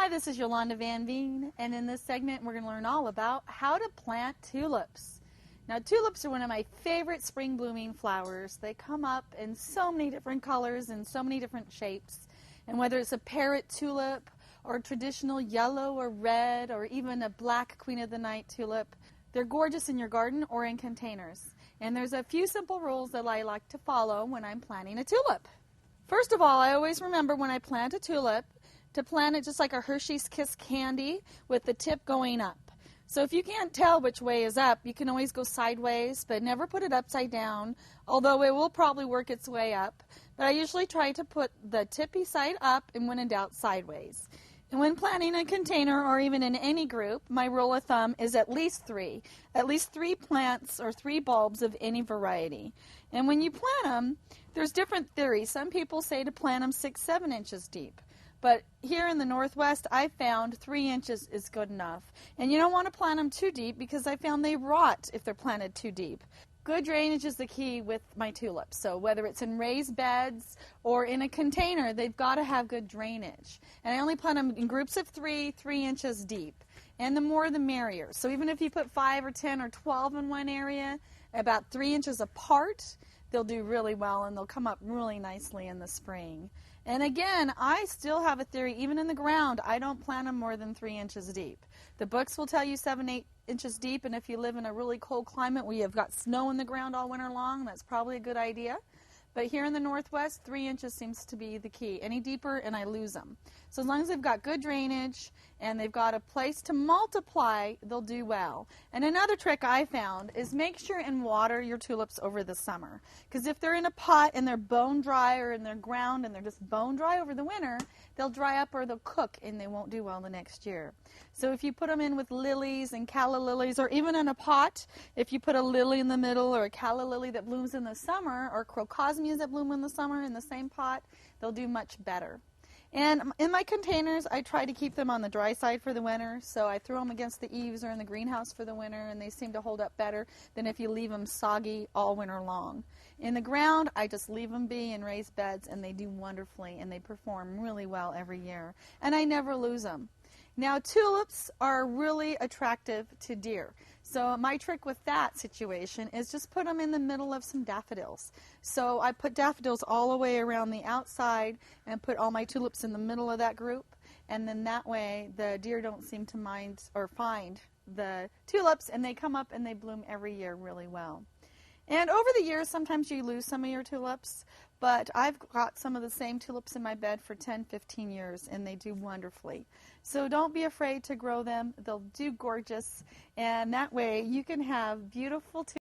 Hi, this is Yolanda Van Veen, and in this segment we're going to learn all about how to plant tulips. Now, tulips are one of my favorite spring blooming flowers. They come up in so many different colors and so many different shapes. And whether it's a parrot tulip or a traditional yellow or red or even a black Queen of the Night tulip, they're gorgeous in your garden or in containers. And there's a few simple rules that I like to follow when I'm planting a tulip. First of all, I always remember when I plant a tulip to plant it just like a Hershey's Kiss candy with the tip going up. So if you can't tell which way is up, you can always go sideways, but never put it upside down, although it will probably work its way up. But I usually try to put the tippy side up and when in doubt, sideways. And when planting a container or even in any group, my rule of thumb is at least three plants or 3 bulbs of any variety. And when you plant them, there's different theories. Some people say to plant them 6-7 inches deep. But here in the Northwest, I found 3 inches is good enough. And you don't want to plant them too deep because I found they rot if they're planted too deep. Good drainage is the key with my tulips. So whether it's in raised beds or in a container, they've got to have good drainage. And I only plant them in groups of 3 inches deep. And the more the merrier. So even if you put 5 or 10 or 12 in one area, about 3 inches apart, they'll do really well and they'll come up really nicely in the spring. And again, I still have a theory, even in the ground, I don't plant them more than 3 inches deep. The books will tell you 7-8 inches deep, and if you live in a really cold climate where you've got snow in the ground all winter long, that's probably a good idea. But here in the Northwest, 3 inches seems to be the key. Any deeper and I lose them. So as long as they've got good drainage and they've got a place to multiply, they'll do well. And another trick I found is make sure and water your tulips over the summer. Because if they're in a pot and they're bone dry or in their ground and they're just bone dry over the winter, they'll dry up or they'll cook and they won't do well the next year. So if you put them in with lilies and calla lilies, or even in a pot, if you put a lily in the middle or a calla lily that blooms in the summer, or crocosmias that bloom in the summer in the same pot, they'll do much better. And in my containers, I try to keep them on the dry side for the winter, so I throw them against the eaves or in the greenhouse for the winter, and they seem to hold up better than if you leave them soggy all winter long. In the ground, I just leave them be in raised beds, and they do wonderfully, and they perform really well every year. And I never lose them. Now, tulips are really attractive to deer. So my trick with that situation is just put them in the middle of some daffodils. So I put daffodils all the way around the outside and put all my tulips in the middle of that group. And then that way the deer don't seem to mind or find the tulips, and they come up and they bloom every year really well. And over the years, sometimes you lose some of your tulips, but I've got some of the same tulips in my bed for 10, 15 years, and they do wonderfully. So don't be afraid to grow them. They'll do gorgeous, and that way you can have beautiful tulips.